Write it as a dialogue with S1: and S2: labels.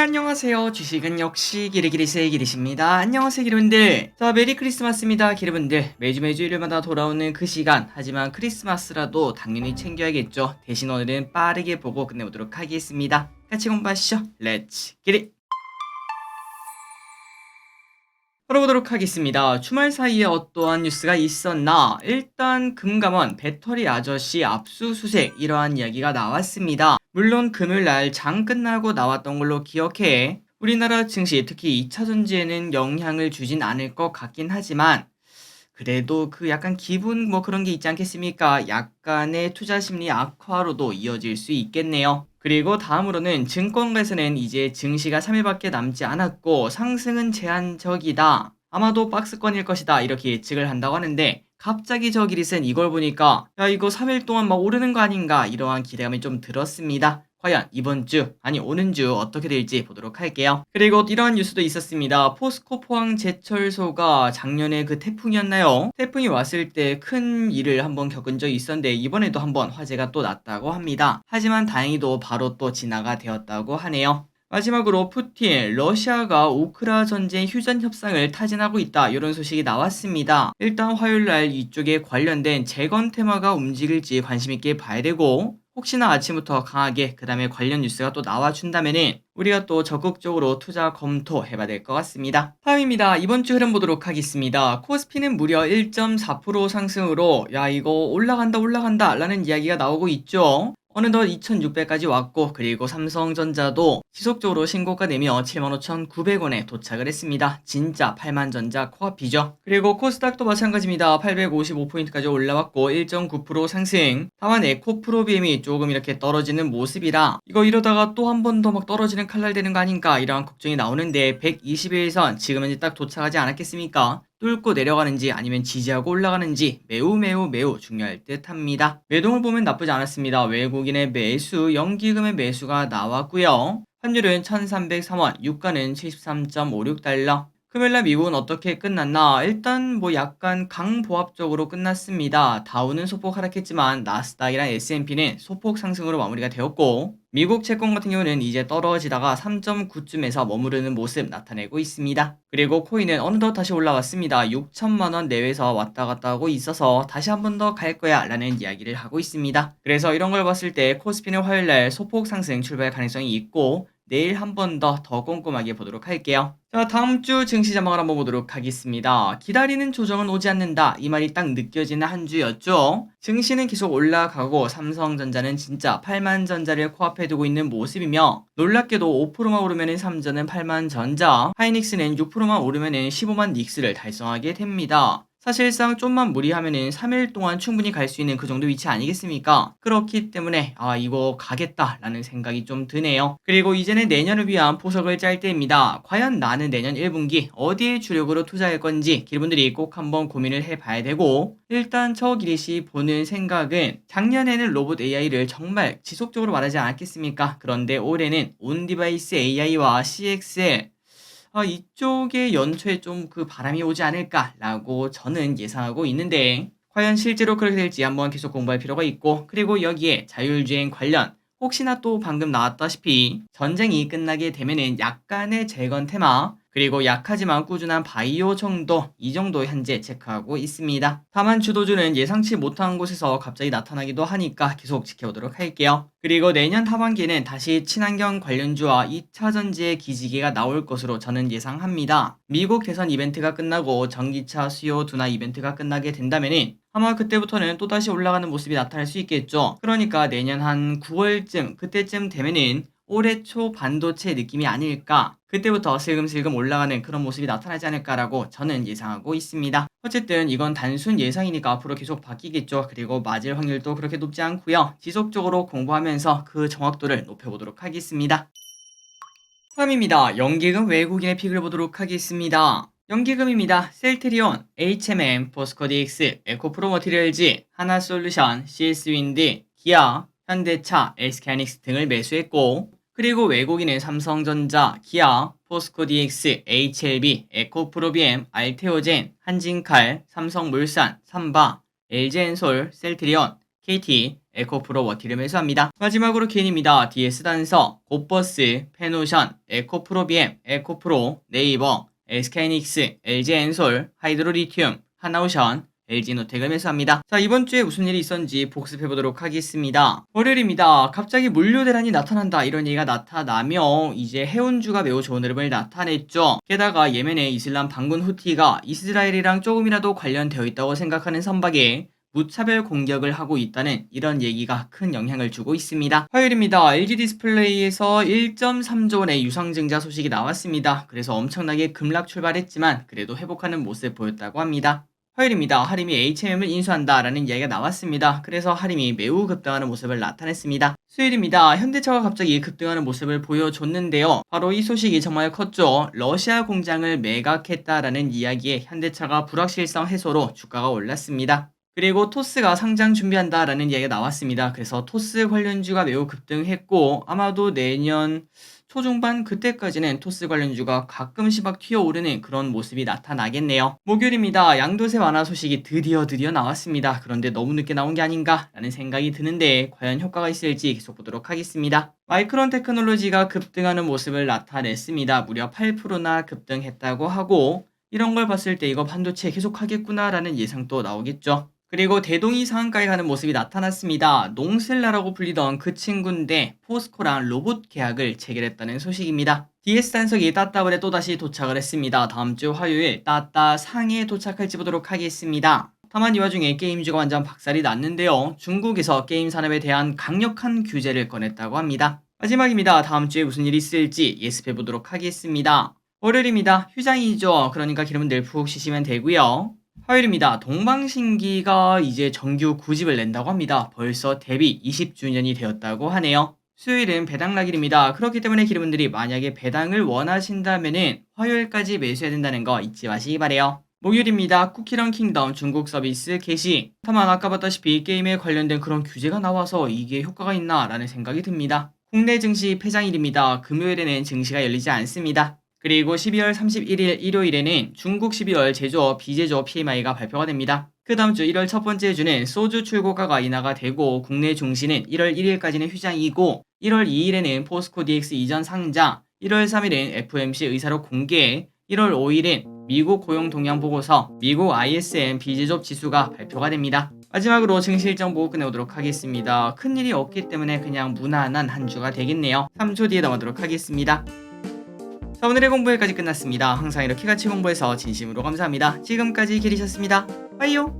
S1: 안녕하세요. 주식은 역시 기르기르세의 기르십니다. 안녕하세요, 기르분들. 자, 메리 크리스마스입니다, 기르분들. 매주 일요일마다 돌아오는 그 시간. 하지만 크리스마스라도 당연히 챙겨야겠죠. 대신 오늘은 빠르게 보고 끝내보도록 하겠습니다. 같이 공부하시죠. 렛츠 기릿! 풀어보도록 하겠습니다. 주말 사이에 어떠한 뉴스가 있었나? 일단 금감원 배터리 아저씨 압수수색 이러한 이야기가 나왔습니다. 물론 금요일날 장 끝나고 나왔던 걸로 기억해 우리나라 증시 특히 2차전지에는 영향을 주진 않을 것 같긴 하지만 그래도 그 약간 기분 뭐 그런 게 있지 않겠습니까? 약간의 투자 심리 악화로도 이어질 수 있겠네요. 그리고 다음으로는 증권가에서는 이제 증시가 3일밖에 남지 않았고 상승은 제한적이다. 아마도 박스권일 것이다. 이렇게 예측을 한다고 하는데 갑자기 저 기릿은 이걸 보니까 야 이거 3일 동안 막 오르는 거 아닌가 이러한 기대감이 좀 들었습니다. 과연 이번 주 아니 오는 주 어떻게 될지 보도록 할게요. 그리고 이러한 뉴스도 있었습니다. 포스코 포항 제철소가 작년에 그 태풍이었나요? 태풍이 왔을 때 큰 일을 한번 겪은 적이 있었는데 이번에도 한번 화재가 또 났다고 합니다. 하지만 다행히도 바로 또 진화가 되었다고 하네요. 마지막으로 푸틴, 러시아가 우크라 전쟁 휴전 협상을 타진하고 있다. 이런 소식이 나왔습니다. 일단 화요일날 이쪽에 관련된 재건 테마가 움직일지 관심 있게 봐야 되고 혹시나 아침부터 강하게 그 다음에 관련 뉴스가 또 나와준다면은 우리가 또 적극적으로 투자 검토해봐야 될 것 같습니다. 다음입니다. 이번 주 흐름 보도록 하겠습니다. 코스피는 무려 1.4% 상승으로 야 이거 올라간다 라는 이야기가 나오고 있죠. 어느덧 2600까지 왔고 그리고 삼성전자도 지속적으로 신고가 내며 75,900원에 도착을 했습니다. 진짜 8만전자 코앞이죠. 그리고 코스닥도 마찬가지입니다. 855포인트까지 올라왔고 1.9% 상승. 다만 에코프로비엠이 조금 이렇게 떨어지는 모습이라 이거 이러다가 또 한 번 더 막 떨어지는 칼날 되는 거 아닌가 이러한 걱정이 나오는데 121선 지금 현재 딱 도착하지 않았겠습니까? 뚫고 내려가는지 아니면 지지하고 올라가는지 매우 중요할 듯 합니다. 매동을 보면 나쁘지 않았습니다. 외국인의 매수, 연기금의 매수가 나왔고요. 환율은 1303원, 유가는 73.56달러. 금요일날 미국은 어떻게 끝났나? 일단 뭐 약간 강보합적으로 끝났습니다. 다우는 소폭 하락했지만 나스닥이랑 S&P는 소폭 상승으로 마무리가 되었고 미국 채권 같은 경우는 이제 떨어지다가 3.9쯤에서 머무르는 모습 나타내고 있습니다. 그리고 코인은 어느덧 다시 올라왔습니다. 6천만원 내외에서 왔다 갔다 하고 있어서 다시 한 번 더 갈 거야 라는 이야기를 하고 있습니다. 그래서 이런 걸 봤을 때 코스피는 화요일날 소폭 상승 출발 가능성이 있고 내일 한 번 더 꼼꼼하게 보도록 할게요. 자, 다음 주 증시 전망을 한번 보도록 하겠습니다. 기다리는 조정은 오지 않는다. 이 말이 딱 느껴지는 한 주였죠. 증시는 계속 올라가고 삼성전자는 진짜 8만 전자를 코앞에 두고 있는 모습이며 놀랍게도 5%만 오르면 삼전은 8만 전자, 하이닉스는 6%만 오르면 15만 닉스를 달성하게 됩니다. 사실상 좀만 무리하면은 3일 동안 충분히 갈 수 있는 그 정도 위치 아니겠습니까? 그렇기 때문에 이거 가겠다라는 생각이 좀 드네요. 그리고 이제는 내년을 위한 포석을 짤 때입니다. 과연 나는 내년 1분기 어디에 주력으로 투자할 건지 기분들이 꼭 한번 고민을 해봐야 되고 일단 저 기릿이 보는 생각은 작년에는 로봇 AI를 정말 지속적으로 말하지 않았겠습니까? 그런데 올해는 온디바이스 AI와 CXL 이쪽에 연초에 좀 그 바람이 오지 않을까라고 저는 예상하고 있는데 과연 실제로 그렇게 될지 한번 계속 공부할 필요가 있고 그리고 여기에 자율주행 관련 혹시나 또 방금 나왔다시피 전쟁이 끝나게 되면은 약간의 재건 테마 그리고 약하지만 꾸준한 바이오 정도 이 정도 현재 체크하고 있습니다. 다만 주도주는 예상치 못한 곳에서 갑자기 나타나기도 하니까 계속 지켜보도록 할게요. 그리고 내년 하반기에는 다시 친환경 관련주와 2차전지의 기지개가 나올 것으로 저는 예상합니다. 미국 대선 이벤트가 끝나고 전기차 수요 둔화 이벤트가 끝나게 된다면은 아마 그때부터는 또다시 올라가는 모습이 나타날 수 있겠죠. 그러니까 내년 한 9월쯤 그때쯤 되면은 올해 초 반도체 느낌이 아닐까 그때부터 슬금슬금 올라가는 그런 모습이 나타나지 않을까라고 저는 예상하고 있습니다. 어쨌든 이건 단순 예상이니까 앞으로 계속 바뀌겠죠. 그리고 맞을 확률도 그렇게 높지 않고요. 지속적으로 공부하면서 그 정확도를 높여보도록 하겠습니다. 다음입니다. 연기금 외국인의 픽을 보도록 하겠습니다. 연기금입니다. 셀트리온, HMM, 포스코DX, 에코프로머티리얼즈, 하나솔루션, CS윈드, 기아, 현대차, SK하이닉스 등을 매수했고 그리고 외국인은 삼성전자, 기아, 포스코DX, HLB, 에코프로비엠, 알테오젠, 한진칼, 삼성물산, 삼바, LG엔솔, 셀트리온, KT, 에코프로, 워티를 매수합니다. 마지막으로 개인입니다. DS단서, 곱버스, 페노션, 에코프로 BM, 에코프로, 네이버, SK이닉스, LG엔솔, 하이드로리튬, 하나오션, LG노텍을 매수합니다. 자, 이번 주에 무슨 일이 있었는지 복습해보도록 하겠습니다. 월요일입니다. 갑자기 물류 대란이 나타난다 이런 얘기가 나타나며 이제 해운주가 매우 좋은 흐름을 나타냈죠. 게다가 예멘의 이슬람 반군 후티가 이스라엘이랑 조금이라도 관련되어 있다고 생각하는 선박에 무차별 공격을 하고 있다는 이런 얘기가 큰 영향을 주고 있습니다. 화요일입니다. LG 디스플레이에서 1.3조 원의 유상증자 소식이 나왔습니다. 그래서 엄청나게 급락 출발했지만 그래도 회복하는 모습 보였다고 합니다. 화요일입니다. 하림이 HMM을 인수한다라는 이야기가 나왔습니다. 그래서 하림이 매우 급등하는 모습을 나타냈습니다. 수요일입니다. 현대차가 갑자기 급등하는 모습을 보여줬는데요. 바로 이 소식이 정말 컸죠. 러시아 공장을 매각했다라는 이야기에 현대차가 불확실성 해소로 주가가 올랐습니다. 그리고 토스가 상장 준비한다라는 이야기가 나왔습니다. 그래서 토스 관련주가 매우 급등했고 아마도 내년 초중반 그때까지는 토스 관련주가 가끔씩 막 튀어오르는 그런 모습이 나타나겠네요. 목요일입니다. 양도세 완화 소식이 드디어 나왔습니다. 그런데 너무 늦게 나온 게 아닌가 라는 생각이 드는데 과연 효과가 있을지 계속 보도록 하겠습니다. 마이크론 테크놀로지가 급등하는 모습을 나타냈습니다. 무려 8%나 급등했다고 하고 이런 걸 봤을 때 이거 반도체 계속 하겠구나 라는 예상도 나오겠죠. 그리고 대동이 상한가에 가는 모습이 나타났습니다. 농셀라라고 불리던 그 친구인데 포스코랑 로봇 계약을 체결했다는 소식입니다. DS 단석이 따따블에 또다시 도착을 했습니다. 다음 주 화요일 따따 상에 도착할지 보도록 하겠습니다. 다만 이 와중에 게임주가 완전 박살이 났는데요. 중국에서 게임 산업에 대한 강력한 규제를 꺼냈다고 합니다. 마지막입니다. 다음 주에 무슨 일이 있을지 예습해 보도록 하겠습니다. 월요일입니다. 휴장이죠. 그러니까 기름은 늘 푹 쉬시면 되고요. 화요일입니다. 동방신기가 이제 정규 9집을 낸다고 합니다. 벌써 데뷔 20주년이 되었다고 하네요. 수요일은 배당락일입니다. 그렇기 때문에 기름분들이 만약에 배당을 원하신다면은 화요일까지 매수해야 된다는 거 잊지 마시기 바래요. 목요일입니다. 쿠키런 킹덤 중국 서비스 개시. 다만 아까 봤다시피 게임에 관련된 그런 규제가 나와서 이게 효과가 있나 라는 생각이 듭니다. 국내 증시 폐장일입니다. 금요일에는 증시가 열리지 않습니다. 그리고 12월 31일 일요일에는 중국 12월 제조업, 비제조업 PMI가 발표가 됩니다. 그 다음 주 1월 첫 번째 주는 소주 출고가가 인하가 되고 국내 중시는 1월 1일까지는 휴장이고 1월 2일에는 포스코 DX 이전 상장, 1월 3일은 FOMC 의사록 공개, 1월 5일은 미국 고용 동향 보고서, 미국 ISM 비제조업 지수가 발표가 됩니다. 마지막으로 증시 일정 보고 끝내보도록 하겠습니다. 큰일이 없기 때문에 그냥 무난한 한 주가 되겠네요. 3초 뒤에 넘어가도록 하겠습니다. 자, 오늘의 공부 여기까지 끝났습니다. 항상 이렇게 같이 공부해서 진심으로 감사합니다. 지금까지 기리셨습니다. 빠이요.